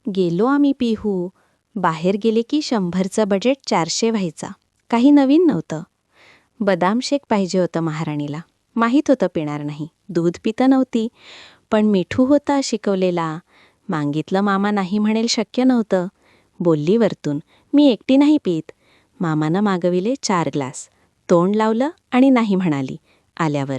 गेलो आम्ही पिहू. बाहेर गेले की 100चं बजेट 400 व्हायचा. काही नवीन नव्हतं. बदाम शेक पाहिजे होतं महाराणीला. माहीत होतं पिणार नाही. दूध पितं नव्हती. पण मिठू होता शिकवलेला. मागितलं मामा नाही म्हणेल शक्य नव्हतं. बोलली वरतून, मी एकटी नाही पीत. मामानं मागविले 4 ग्लास. तोंड लावलं आणि नाही म्हणाली आल्यावर.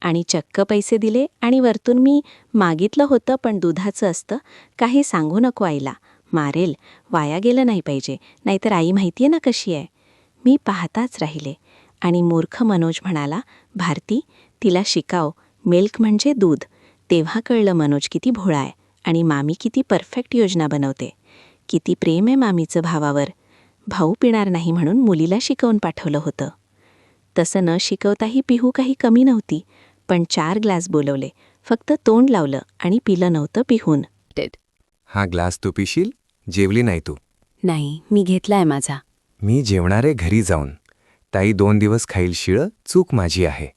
आणि चक्क पैसे दिले आणि वरतून मी मागितलं होतं पण दुधाचं असतं. काही सांगू नको आईला. मारेल. वाया गेलं नाही पाहिजे. नाहीतर आई माहितीये ना कशी आहे. मी पाहताच राहिले. आणि मूर्ख मनोज म्हणाला, भारती तिला शिकाव. मिल्क म्हणजे दूध. तेव्हा कळलं मनोज किती भोळा आहे आणि मामी किती परफेक्ट योजना बनवते. किती प्रेम आहे मामीचं भावावर. भाऊ पिणार नाही म्हणून मुलीला शिकवून पाठवलं होतं. तसं न शिकवताही पिहू काही कमी नव्हती. पण 4 ग्लास बोलवले. फक्त तोंड लावलं आणि पिलं नव्हतं पिहून. हा ग्लास तू पिशील? जेवली नाही तू. नाही, मी घेतलाय माझा. मी जेवणारे घरी जाऊन. ताई 2 दिवस खाईल शिळं, चूक माझी आहे.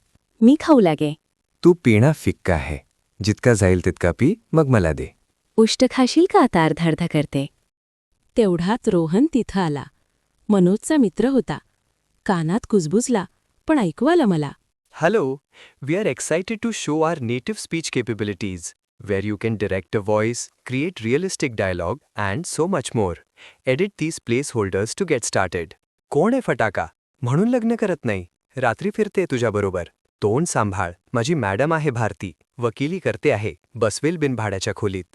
मी खाऊ लागे. तू पिणं फिक्का आहे. जितका जाईल तितका पी, मग मला दे. उष्ट खाशील का आता अर्धा करते. तेवढात रोहन तिथं आला. मनोजचा मित्र होता. कानात कुजबुजला, पण ऐकू आलं मला. Hello, we are excited to show our native speech capabilities, where you can direct a voice, create realistic dialogue, and so much more. Edit these placeholders to get started. कोण आहे फटाका? म्हणून लग्न करत नाही. रात्री फिरते तुझ्याबरोबर. तोंड सांभाळ. माझी मॅडम आहे भारती. वकिली करते आहे. बसवेल बिनभाड्याच्या खोलीत.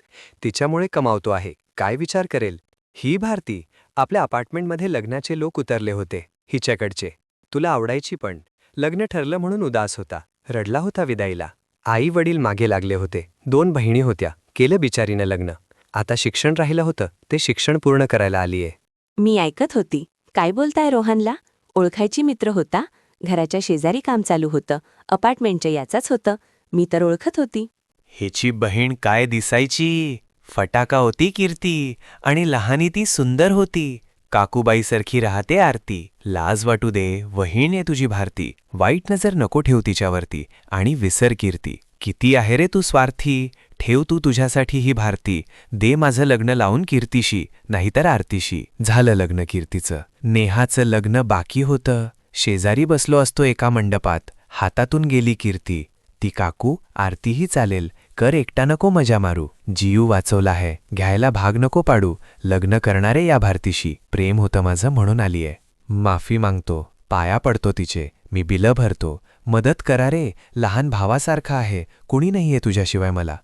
तिच्यामुळे कमावतो आहे. काय विचार करेल? ही भारती. आपल्या अपार्टमेंटमध्ये लग्नाचे लोक उतरले होते. हिच्याकडचे. तुला आवडायची पण. लग्न ठरलं म्हणून उदास होता. रडला होता विदाईला. आई वडील मागे लागले होते. 2 बहिणी होत्या. केलं बिचारीनं लग्न. आता शिक्षण राहिलं होतं. ते शिक्षण पूर्ण करायला आलीये. मी ऐकत होती. काय बोलताय रोहनला? ओळखायची मित्र होता. घराच्या शेजारी काम चालू होतं. अपार्टमेंटच्या याचाच होतं. मी तर ओळखत होती. हिची बहीण काय दिसायची. फटाका होती कीर्ती. आणि लहानी ती सुंदर होती. काकूबाईसारखी राहते आरती. लाज वाटू दे. वहीण आहे तुझी भारती. वाईट नजर नको ठेव तिच्यावरती. आणि विसर कीर्ती. किती आहे रे तू स्वार्थी. ठेव तू तुझ्यासाठी ही भारती. दे माझं लग्न लावून कीर्तीशी, नाहीतर आरतीशी. झालं लग्न कीर्तीचं. नेहाचं लग्न बाकी होतं. शेजारी बसलो असतो एका मंडपात. हातातून गेली कीर्ती. ती काकू आरतीही चालेल. कर एकटा नको मजा मारू. जीव वाचवला आहे. घ्यायला भाग नको पाडू. लग्न करणारे या भारतीशी. प्रेम होतं माझं म्हणून आलीये. माफी मागतो. पाया पडतो तिचे. मी बिलं भरतो. मदत करा रे. लहान भावासारखा आहे. कुणी नाहीये तुझ्याशिवाय मला.